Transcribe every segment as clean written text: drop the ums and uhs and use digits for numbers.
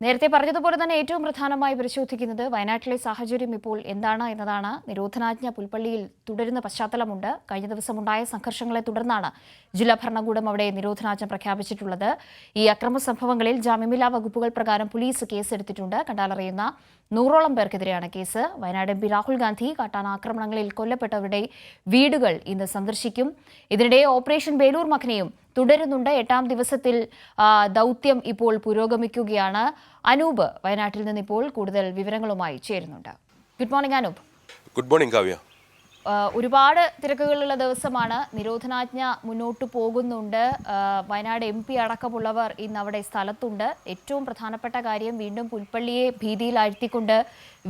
നേരത്തെ പറഞ്ഞതുപോലെ തന്നെ ഏറ്റവും പ്രധാനമായി പരിശോധിക്കുന്നത് വയനാട്ടിലെ സാഹചര്യം ഇപ്പോൾ എന്താണ് എന്നതാണ്. നിരോധനാജ്ഞ പുൽപ്പള്ളിയിൽ തുടരുന്ന പശ്ചാത്തലമുണ്ട്. കഴിഞ്ഞ ദിവസമുണ്ടായ സംഘർഷങ്ങളെ തുടർന്നാണ് ജില്ലാ ഭരണകൂടം അവിടെ നിരോധനാജ്ഞ പ്രഖ്യാപിച്ചിട്ടുള്ളത്. ഈ അക്രമ സംഭവങ്ങളിൽ ജാമ്യമില്ലാ വകുപ്പുകൾ പ്രകാരം പോലീസ് കേസെടുത്തിട്ടുണ്ട്. കണ്ടാലറിയുന്ന 100ഓളം പേർക്കെതിരെയാണ് case. Wayanad M P Rahul Gandhi കാട്ടാന ആക്രമണങ്ങളിൽ കൊല്ലപ്പെട്ടവരുടെ വീടുകൾ ഇന്ന് സന്ദർശിക്കും. ഇതിനിടെ ഓപ്പറേഷൻ ബേലൂർ മഖനയും തുടരുന്നുണ്ട്. 8ാം ദിവസത്തിൽ ദൗത്യം ഇപ്പോൾ പുരോഗമിക്കുകയാണ്. അനൂപ് വയനാട്ടിൽ നിന്ന് ഇപ്പോൾ കൂടുതൽ വിവരങ്ങളുമായി ചേരുന്നുണ്ട്. Good morning Anoop. Good morning Kavya. ഒരുപാട് തിരക്കുകളുള്ള ദിവസമാണ്. നിരോധനാജ്ഞ മുന്നോട്ട് പോകുന്നുണ്ട്. വയനാട് എം പി അടക്കമുള്ളവർ ഇന്ന് അവിടെ സ്ഥലത്തുണ്ട്. ഏറ്റവും പ്രധാനപ്പെട്ട കാര്യം വീണ്ടും പുൽപ്പള്ളിയെ ഭീതിയിലാഴ്ത്തിക്കൊണ്ട്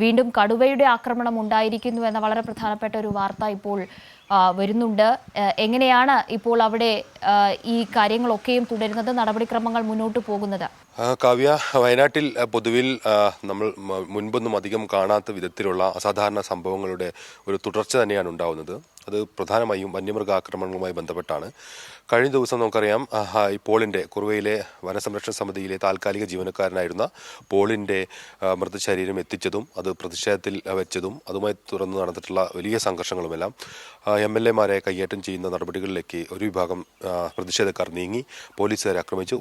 വീണ്ടും കടുവയുടെ ആക്രമണം ഉണ്ടായിരിക്കുന്നു എന്ന വളരെ പ്രധാനപ്പെട്ട ഒരു വാർത്ത ഇപ്പോൾ വരുന്നുണ്ട്. എങ്ങനെയാണ് ഇപ്പോൾ അവിടെ ഈ കാര്യങ്ങളൊക്കെയും തുടരുന്നത്, നടപടിക്രമങ്ങൾ മുന്നോട്ട് പോകുന്നത്? കാവ്യ, വയനാട്ടിൽ പൊതുവിൽ നമ്മൾ മുൻപൊന്നും അധികം കാണാത്ത വിധത്തിലുള്ള അസാധാരണ സംഭവങ്ങളുടെ ഒരു തുടർച്ച തന്നെയാണ് ഉണ്ടാവുന്നത്. അത് പ്രധാനമായും വന്യമൃഗാക്രമണങ്ങളുമായി ബന്ധപ്പെട്ടാണ്. കഴിഞ്ഞ ദിവസം നമുക്കറിയാം, ഈ പോളിൻ്റെ കുറുവയിലെ വനസംരക്ഷണ സമിതിയിലെ താൽക്കാലിക ജീവനക്കാരനായിരുന്ന പോളിൻ്റെ മൃതശരീരം എത്തിച്ചതും അത് പ്രതിഷേധത്തിൽ വെച്ചതും അതുമായി തുടർന്ന് നടന്നിട്ടുള്ള വലിയ സംഘർഷങ്ങളുമെല്ലാം MLA-മാരെ കയ്യേറ്റം ചെയ്യുന്ന നടപടികളിലേക്ക് ഒരു വിഭാഗം പ്രതിഷേധക്കാർ നീങ്ങി പോലീസുകാരെ ആക്രമിച്ചു.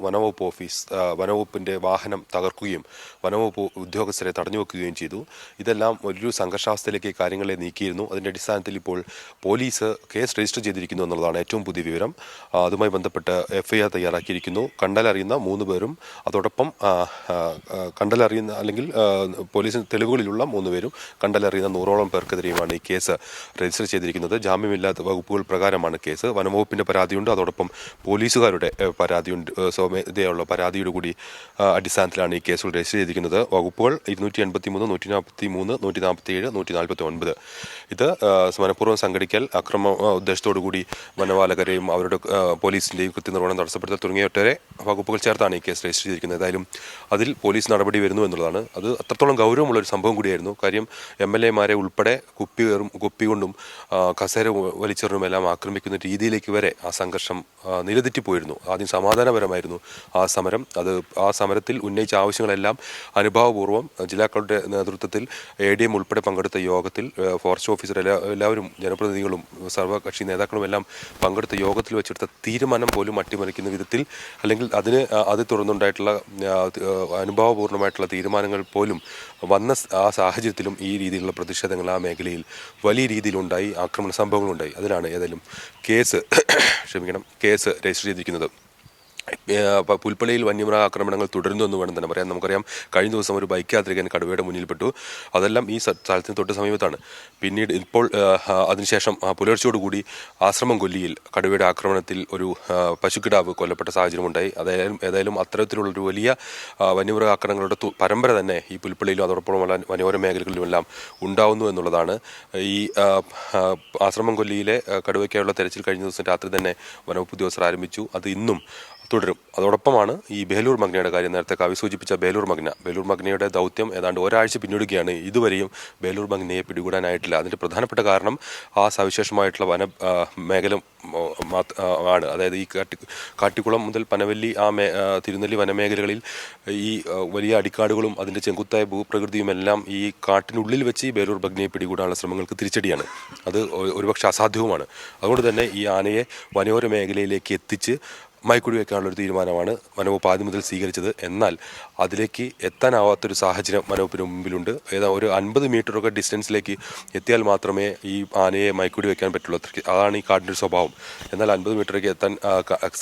വനവകുപ്പിൻ്റെ വാഹനം തകർക്കുകയും വനവകുപ്പ് ഉദ്യോഗസ്ഥരെ തടഞ്ഞുവെക്കുകയും ചെയ്തു. ഇതെല്ലാം ഒരു സംഘർഷാവസ്ഥയിലേക്ക് കാര്യങ്ങളെ നീക്കിയിരുന്നു. അതിൻ്റെ അടിസ്ഥാനത്തിൽ ഇപ്പോൾ പോലീസ് കേസ് രജിസ്റ്റർ ചെയ്തിരിക്കുന്നു എന്നുള്ളതാണ് ഏറ്റവും പുതിയ വിവരം. അതുമായി ബന്ധപ്പെട്ട് FIR തയ്യാറാക്കിയിരിക്കുന്നു. കണ്ടാലറിയുന്ന 3 പേരും അതോടൊപ്പം കണ്ടാലറിയുന്ന അല്ലെങ്കിൽ പോലീസിന് തെളിവുകളിലുള്ള 3 പേരും കണ്ടാലറിയുന്ന 100ഓളം പേർക്കെതിരെയുമാണ് ഈ കേസ് രജിസ്റ്റർ ചെയ്തിരിക്കുന്നത്. ജാമ്യമില്ലാത്ത വകുപ്പുകൾ പ്രകാരമാണ് കേസ്. വനംവകുപ്പിൻ്റെ പരാതിയുണ്ട്, അതോടൊപ്പം പോലീസുകാരുടെ പരാതിയുണ്ട്. സ്വമേധയുള്ള പരാതിയുടെ കൂടി അടിസ്ഥാനത്തിലാണ് ഈ കേസുകൾ രജിസ്റ്റർ ചെയ്തിരിക്കുന്നത്. വകുപ്പുകൾ 283, 143, 147, 149. ഇത് മനഃപൂർവ്വം സംഘടിക്കൽ, അക്രമ ഉദ്ദേശത്തോടുകൂടി വനപാലകരെയും അവരുടെ പോലീസിൻ്റെയും കൃത്യനിർവഹണം തടസ്സപ്പെടുത്തൽ തുടങ്ങിയ ഒട്ടേറെ വകുപ്പുകൾ ചേർത്താണ് ഈ കേസ് രജിസ്റ്റർ ചെയ്തിരിക്കുന്നത്. ഏതായാലും അതിൽ പോലീസ് നടപടി വരുന്നു എന്നുള്ളതാണ്. അത് അത്രത്തോളം ഗൗരവമുള്ളൊരു സംഭവം കൂടിയായിരുന്നു. കാര്യം MLA-മാരെ ഉൾപ്പെടെ കുപ്പി കൊണ്ടും കസേര വലിച്ചെറിഞ്ഞുമെല്ലാം ആക്രമിക്കുന്ന രീതിയിലേക്ക് വരെ ആ സംഘർഷം നിലതെറ്റിപ്പോയിരുന്നു. ആദ്യം സമാധാനപരമായിരുന്നു ആ സമരം. ആ സമരത്തിൽ ഉന്നയിച്ച ആവശ്യങ്ങളെല്ലാം അനുഭാവപൂർവ്വം ജില്ലാ കളക്ടറുടെ നേതൃത്വത്തിൽ ADM ഉൾപ്പെടെ പങ്കെടുത്ത യോഗത്തിൽ ഫോറസ്റ്റ് ഓഫീസർ എല്ലാവരും ജനപ്രതിനിധികളും സർവകക്ഷി നേതാക്കളും എല്ലാം പങ്കെടുത്ത യോഗത്തിൽ വെച്ചെടുത്ത തീരുമാനം പോലും അട്ടിമറിക്കുന്ന വിധത്തിൽ, അല്ലെങ്കിൽ അത് തുടർന്നുണ്ടായിട്ടുള്ള അനുഭാവപൂർണ്ണമായിട്ടുള്ള തീരുമാനങ്ങൾ പോലും വന്ന ആ സാഹചര്യത്തിലും ഈ രീതിയിലുള്ള പ്രതിഷേധങ്ങൾ ആ മേഖലയിൽ വലിയ രീതിയിലുണ്ടായി, ആക്രമണ സംഭവങ്ങളുണ്ടായി. അതിനാണ് ഏതായാലും കേസ് രജിസ്റ്റർ ചെയ്തിരിക്കുന്നത്. പുൽപ്പള്ളിയിൽ വന്യമൃഗ ആക്രമണങ്ങൾ തുടരുന്നു എന്ന് വേണം തന്നെ പറയാം. നമുക്കറിയാം, കഴിഞ്ഞ ദിവസം ഒരു ബൈക്ക് യാത്രികൻ കടുവയുടെ മുന്നിൽപ്പെട്ടു. അതെല്ലാം ഈ സ്ഥലത്തിന് തൊട്ട് സമീപത്താണ്. പിന്നീട് ഇപ്പോൾ അതിനുശേഷം പുലർച്ചയോടുകൂടി ആശ്രമം കൊല്ലിയിൽ കടുവയുടെ ആക്രമണത്തിൽ ഒരു പശുക്കിടാവ് കൊല്ലപ്പെട്ട സാഹചര്യമുണ്ടായി. ഏതായാലും അത്തരത്തിലുള്ളൊരു വലിയ വന്യമൃഗ ആക്രമണങ്ങളുടെ പരമ്പര തന്നെ ഈ പുൽപ്പള്ളിയിലും അതോടൊപ്പം വനയോര മേഖലകളിലുമെല്ലാം ഉണ്ടാവുന്നു എന്നുള്ളതാണ്. ഈ ആശ്രമം കൊല്ലിയിലെ കടുവയ്ക്കായുള്ള തെരച്ചിൽ കഴിഞ്ഞ ദിവസം രാത്രി തന്നെ വനവകുപ്പ് ഉദ്യോഗസ്ഥർ ആരംഭിച്ചു. അത് ഇന്നും തുടരും. അതോടൊപ്പമാണ് ഈ ബേലൂർ മഗ്നയുടെ കാര്യം. നേരത്തെ കവി സൂചിപ്പിച്ച ബേലൂർ മഗ്നയുടെ ദൗത്യം ഏതാണ്ട് ഒരാഴ്ച പിന്നിടുകയാണ്. ഇതുവരെയും ബേലൂർ മഗ്നയെ പിടികൂടാനായിട്ടില്ല. അതിൻ്റെ പ്രധാനപ്പെട്ട കാരണം ആ സവിശേഷമായിട്ടുള്ള മേഖല ആണ്. അതായത് ഈ കാട്ടിക്കുളം മുതൽ പനവല്ലി തിരുനെല്ലി വനമേഖലകളിൽ ഈ വലിയ അടിക്കാടുകളും അതിൻ്റെ ചെങ്കുത്തായ ഭൂപ്രകൃതിയുമെല്ലാം ഈ കാട്ടിനുള്ളിൽ വെച്ച് ഈ ബേലൂർ മഗ്നയെ പിടികൂടാനുള്ള ശ്രമങ്ങൾക്ക് തിരിച്ചടിയാണ്. അത് ഒരുപക്ഷെ അസാധ്യവുമാണ്. അതുകൊണ്ട് തന്നെ ഈ ആനയെ വനയോര മേഖലയിലേക്ക് എത്തിച്ച് മയക്കുടി വയ്ക്കാനുള്ളൊരു തീരുമാനമാണ് വനവകുപ്പ് ആദ്യം മുതൽ സ്വീകരിച്ചത്. എന്നാൽ അതിലേക്ക് എത്താനാവാത്തൊരു സാഹചര്യം വനവകുപ്പിന് മുമ്പിലുണ്ട്. ഒരു 50 മീറ്ററൊക്കെ ഡിസ്റ്റൻസിലേക്ക് എത്തിയാൽ മാത്രമേ ഈ ആനയെ മയക്കുടി വയ്ക്കാൻ പറ്റുള്ളൂ. അതാണ് ഈ കാടിൻ്റെ ഒരു സ്വഭാവം. എന്നാൽ 50 മീറ്ററേക്ക് എത്താൻ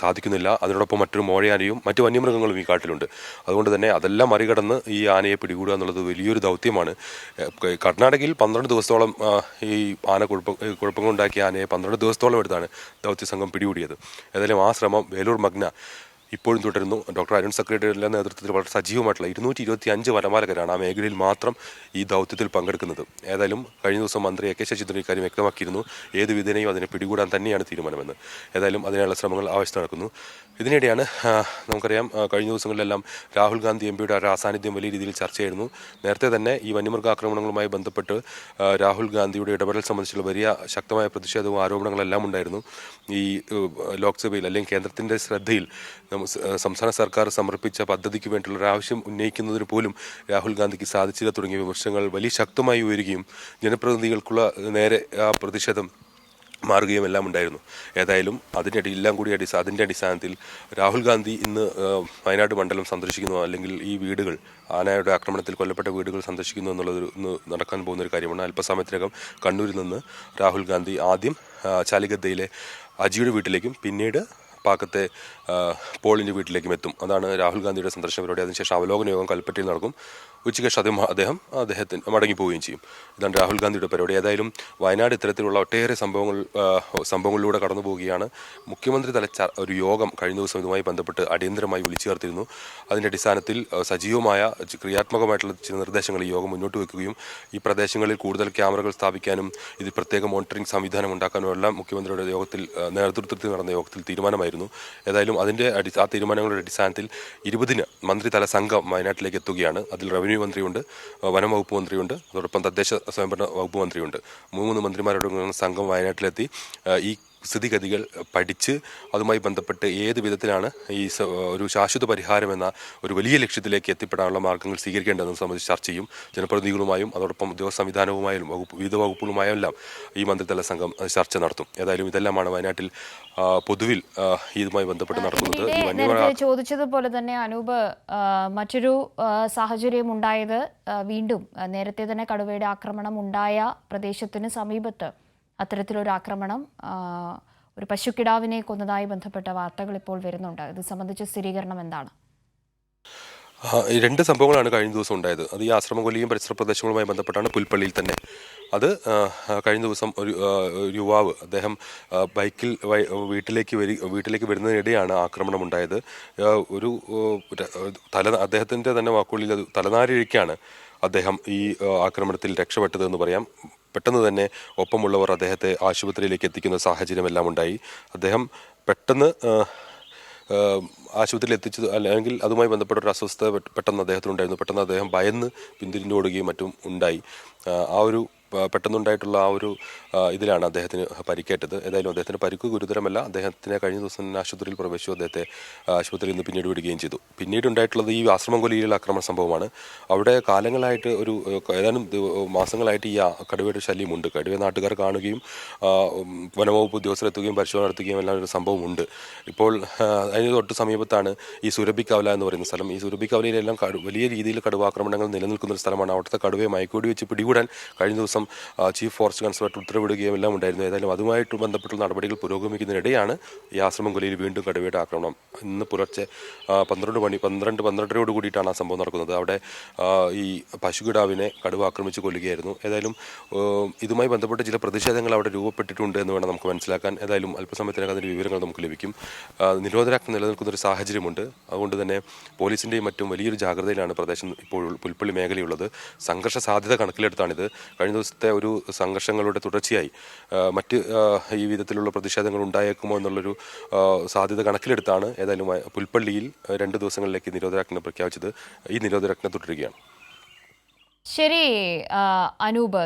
സാധിക്കുന്നില്ല. അതിനോടൊപ്പം മറ്റൊരു മോഴയാനയും മറ്റു വന്യമൃഗങ്ങളും ഈ കാട്ടിലുണ്ട്. അതുകൊണ്ട് തന്നെ അതെല്ലാം മറികടന്ന് ഈ ആനയെ പിടികൂടുക എന്നുള്ളത് വലിയൊരു ദൗത്യമാണ്. കർണാടകയിൽ 12 ദിവസത്തോളം ഈ ആന കുഴപ്പങ്ങളുണ്ടാക്കിയ ആനയെ 12 ദിവസത്തോളം എടുത്താണ് ദൗത്യസംഘം പിടികൂടിയത്. ഏതായാലും ആ ശ്രമം ബേലൂർ മഗ്ന ഇപ്പോഴും തുടരുന്നു. ഡോക്ടർ അരുൺ സെക്രട്ടറിയുടെ നേതൃത്വത്തിൽ വളരെ സജീവമായിട്ടുള്ള 225 വനപാലകരാണ് ആ മേഖലയിൽ മാത്രം ഈ ദൗത്യത്തിൽ പങ്കെടുക്കുന്നത്. ഏതായാലും കഴിഞ്ഞ ദിവസം മന്ത്രി AK ശശീന്ദ്രൻ ഇക്കാര്യം വ്യക്തമാക്കിയിരുന്നു. ഏത് വിധേനയും അതിനെ പിടികൂടാൻ തന്നെയാണ് തീരുമാനമെന്ന്. ഏതായാലും അതിനുള്ള ശ്രമങ്ങൾ ആവശ്യം നടക്കുന്നു. ഇതിനിടെയാണ് നമുക്കറിയാം, കഴിഞ്ഞ ദിവസങ്ങളിലെല്ലാം രാഹുൽ ഗാന്ധി MPയുടെ അസാന്നിധ്യം വലിയ രീതിയിൽ ചർച്ചയായിരുന്നു. നേരത്തെ തന്നെ ഈ വന്യമൃഗാക്രമണങ്ങളുമായി ബന്ധപ്പെട്ട് രാഹുൽ ഗാന്ധിയുടെ ഇടപെടൽ സംബന്ധിച്ചുള്ള വലിയ ശക്തമായ പ്രതിഷേധവും ആരോപണങ്ങളെല്ലാം ഉണ്ടായിരുന്നു. ഈ ലോക്സഭയിൽ അല്ലെങ്കിൽ കേന്ദ്രത്തിൻ്റെ ശ്രദ്ധയിൽ സംസ്ഥാന സർക്കാർ സമർപ്പിച്ച പദ്ധതിക്ക് വേണ്ടിയുള്ള ഒരു ആവശ്യം ഉന്നയിക്കുന്നതിന് പോലും രാഹുൽ ഗാന്ധിക്ക് സാധിച്ചില്ല തുടങ്ങിയ വിമർശനങ്ങൾ വലിയ ശക്തമായി ഉയരുകയും ജനപ്രതിനിധികൾക്കുള്ള നേരെ ആ പ്രതിഷേധം മാറുകയും എല്ലാം ഉണ്ടായിരുന്നു. ഏതായാലും അതിൻ്റെ അടിസ്ഥാനത്തിൽ രാഹുൽ ഗാന്ധി ഇന്ന് വയനാട് മണ്ഡലം സന്ദർശിക്കുന്നു, അല്ലെങ്കിൽ ഈ വീടുകൾ ആനയുടെ ആക്രമണത്തിൽ കൊല്ലപ്പെട്ട വീടുകൾ സന്ദർശിക്കുന്നു എന്നുള്ളത് ഇന്ന് നടക്കാൻ പോകുന്ന ഒരു കാര്യമാണ്. അല്പസമയത്തിനകം കണ്ണൂരിൽ നിന്ന് രാഹുൽ ഗാന്ധി ആദ്യം ചാലിഗദ്ദയിലെ അജിയുടെ വീട്ടിലേക്കും പിന്നീട് പാക്കത്തെ പോളിൻ്റെ വീട്ടിലേക്കും എത്തും. അതാണ് രാഹുൽ ഗാന്ധിയുടെ സന്ദർശന പരിപാടി. അതിനുശേഷം അവലോകന യോഗം കൽപ്പറ്റയിൽ നടക്കും. ഉച്ചയ്ക്ക് ശേഷം അദ്ദേഹത്തിന് മടങ്ങിപ്പോവുകയും ചെയ്യും. ഇതാണ് രാഹുൽ ഗാന്ധിയുടെ പരിപാടി. ഏതായാലും വയനാട് ഇത്തരത്തിലുള്ള ഒട്ടേറെ സംഭവങ്ങളിലൂടെ കടന്നു പോവുകയാണ്. മുഖ്യമന്ത്രി തല ഒരു യോഗം കഴിഞ്ഞ ദിവസം ഇതുമായി ബന്ധപ്പെട്ട് അടിയന്തരമായി വിളിച്ചു ചേർത്തിരുന്നു. അതിൻ്റെ അടിസ്ഥാനത്തിൽ സജീവമായ ക്രിയാത്മകമായിട്ടുള്ള ചില നിർദ്ദേശങ്ങൾ ഈ യോഗം മുന്നോട്ട് വയ്ക്കുകയും ഈ പ്രദേശങ്ങളിൽ കൂടുതൽ ക്യാമറകൾ സ്ഥാപിക്കാനും ഇതിൽ പ്രത്യേക മോണിറ്ററിംഗ് സംവിധാനം ഉണ്ടാക്കാനും എല്ലാം മുഖ്യമന്ത്രിയുടെ നേതൃത്വത്തിൽ നടന്ന യോഗത്തിൽ തീരുമാനമായിരുന്നു. ഏതായാലും ആ തീരുമാനങ്ങളുടെ അടിസ്ഥാനത്തിൽ 20-ന് മന്ത്രിതല സംഘം വയനാട്ടിലേക്ക് എത്തുകയാണ്. അതിൽ റവന്യൂ മന്ത്രിയുണ്ട്, വനം വകുപ്പ് മന്ത്രിയുണ്ട്, അതോടൊപ്പം തദ്ദേശ സ്വയംഭരണ വകുപ്പ് മന്ത്രിയുണ്ട്. 3 മന്ത്രിമാരുടെ സംഘം വയനാട്ടിലെത്തി ഈ സ്ഥിതിഗതികൾ പഠിച്ച് അതുമായി ബന്ധപ്പെട്ട് ഏത് വിധത്തിലാണ് ഈ ഒരു ശാശ്വത പരിഹാരം എന്ന ഒരു വലിയ ലക്ഷ്യത്തിലേക്ക് എത്തിപ്പെടാനുള്ള മാർഗ്ഗങ്ങൾ സ്വീകരിക്കേണ്ടതെന്ന് സംബന്ധിച്ച് ചർച്ച ചെയ്യും. ജനപ്രതിനിധികളുമായും അതോടൊപ്പം ഉദ്യോഗസ്ഥ സംവിധാനവുമായും വിവിധ വകുപ്പുകളുമായും എല്ലാം ഈ മന്ത്രിതല സംഘം ചർച്ച നടത്തും. ഏതായാലും ഇതെല്ലാമാണ് വയനാട്ടിൽ പൊതുവിൽ ഇതുമായി ബന്ധപ്പെട്ട് നടക്കുന്നത്. നേരത്തെ ചോദിച്ചതുപോലെ തന്നെ അനൂപ്, മറ്റൊരു സാഹചര്യം ഉണ്ടായത് വീണ്ടും നേരത്തെ തന്നെ കടുവയുടെ ആക്രമണം ഉണ്ടായ പ്രദേശത്തിന് സമീപത്ത് അത്തരത്തിലൊരു ആക്രമണം, ഒരു പശുക്കിടാവിനെ കൊന്നതായി ബന്ധപ്പെട്ട വാർത്തകൾ ഇപ്പോൾ വരുന്നുണ്ട്. ഇത് സംബന്ധിച്ച സ്ഥിരീകരണം എന്താണ്? 2 സംഭവങ്ങളാണ് കഴിഞ്ഞ ദിവസം ഉണ്ടായത്. അത് ഈ ആശ്രമകൊല്ലിയും പരിസര പ്രദേശങ്ങളുമായി ബന്ധപ്പെട്ടാണ്. പുൽപ്പള്ളിയിൽ തന്നെ അത് കഴിഞ്ഞ ദിവസം ഒരു യുവാവ് അദ്ദേഹം ബൈക്കിൽ വീട്ടിലേക്ക് വരുന്നതിനിടെയാണ് ആക്രമണം ഉണ്ടായത്. അദ്ദേഹത്തിൻ്റെ തന്നെ വാക്കുകളിൽ അത് തലനാരിഴയ്ക്കാണ് അദ്ദേഹം ഈ ആക്രമണത്തിൽ രക്ഷപ്പെട്ടതെന്ന് പറയാം. പെട്ടെന്ന് തന്നെ ഒപ്പമുള്ളവർ അദ്ദേഹത്തെ ആശുപത്രിയിലേക്ക് എത്തിക്കുന്ന സാഹചര്യമെല്ലാം ഉണ്ടായി. അദ്ദേഹം പെട്ടെന്ന് ആശുപത്രിയിൽ എത്തിച്ചത്, അല്ലെങ്കിൽ അതുമായി ബന്ധപ്പെട്ട ഒരു അസ്വസ്ഥത പെട്ടെന്ന് അദ്ദേഹത്തിനുണ്ടായിരുന്നു. പെട്ടെന്ന് അദ്ദേഹം ഭയന്ന് പിന്തിരിഞ്ഞോടുകയും മറ്റും ഉണ്ടായി. ആ ഒരു പെട്ടെന്നുണ്ടായിട്ടുള്ള ആ ഒരു ഇതിലാണ് അദ്ദേഹത്തിന് പരിക്കേറ്റത്. ഏതായാലും അദ്ദേഹത്തിന് പരിക്ക് ഗുരുതരമല്ല. അദ്ദേഹത്തിനെ കഴിഞ്ഞ ദിവസം ആശുപത്രിയിൽ പ്രവേശിച്ചു. അദ്ദേഹത്തെ ആശുപത്രിയിൽ നിന്ന് പിന്നീട് വിടുകയും ചെയ്തു. പിന്നീട് ഉണ്ടായിട്ടുള്ളത് ഈ ആശ്രമംകൊല്ലിയിലുള്ള ആക്രമണ സംഭവമാണ്. അവിടെ കാലങ്ങളായിട്ട് ഏതാനും മാസങ്ങളായിട്ട് ഈ കടുവയുടെ ശല്യമുണ്ട്. കടുവ നാട്ടുകാർ കാണുകയും വനംവകുപ്പ് ഉദ്യോഗസ്ഥരെത്തുകയും പരിശോധന നടത്തുകയും എല്ലാം ഒരു സംഭവമുണ്ട്. ഇപ്പോൾ അതിന് തൊട്ട് സമീപത്താണ് ഈ സുരഭിക്കവല എന്ന് പറയുന്ന സ്ഥലം. ഈ സുരഭിക്കവലയിലെല്ലാം വലിയ രീതിയിൽ കടുവാക്രമണങ്ങൾ നിലനിൽക്കുന്ന ഒരു സ്ഥലമാണ്. അവിടുത്തെ കടുവയെ മയക്കുവെടി വെച്ച് പിടികൂടാൻ കഴിഞ്ഞ ദിവസം ചീഫ് ഫോറസ്റ്റ് കൺസർവേറ്റർ ഉത്തരവിടുകയും എല്ലാം ഉണ്ടായിരുന്നു. ഏതായാലും അതുമായിട്ട് ബന്ധപ്പെട്ടുള്ള നടപടികൾ പുരോഗമിക്കുന്നതിനിടെയാണ് ഈ ആശ്രമംകൊല്ലിയിൽ വീണ്ടും കടുവയുടെ ആക്രമണം. ഇന്ന് പുലർച്ചെ 12:00-12:30 കൂടിയിട്ടാണ് ആ സംഭവം നടക്കുന്നത്. അവിടെ ഈ പശുകിടാവിനെ കടുവ ആക്രമിച്ച് കൊല്ലുകയായിരുന്നു. ഏതായാലും ഇതുമായി ബന്ധപ്പെട്ട് ചില പ്രതിഷേധങ്ങൾ അവിടെ രൂപപ്പെട്ടിട്ടുണ്ട് എന്ന് വേണം നമുക്ക് മനസ്സിലാക്കാൻ. ഏതായാലും അല്പസമയത്തിനകം അതിൻ്റെ വിവരങ്ങൾ നമുക്ക് ലഭിക്കും. നിരോധനാജ്ഞ നിലനിൽക്കുന്ന ഒരു സാഹചര്യമുണ്ട്. അതുകൊണ്ട് തന്നെ പോലീസിൻ്റെയും മറ്റും വലിയൊരു ജാഗ്രതയിലാണ് പ്രദേശം ഇപ്പോൾ പുൽപ്പള്ളി മേഖലയുള്ളത്. സംഘർഷ സാധ്യത കണക്കിലെടുത്താണിത്. കഴിഞ്ഞ ദിവസത്തെ ഒരു സംഘർഷങ്ങളുടെ തുടർച്ചയായി മറ്റ് ഈ വിധത്തിലുള്ള പ്രതിഷേധങ്ങൾ ഉണ്ടായേക്കുമോ എന്നുള്ളൊരു സാധ്യത കണക്കിലെടുത്താണ് ഏതായാലും പുൽപ്പള്ളിയിൽ 2 ദിവസങ്ങളിലേക്ക് നിരോധനാജ്ഞ പ്രഖ്യാപിച്ചത്. ഈ നിരോധനാജ്ഞ തുടരുകയാണ്. ശരി അനൂപ്.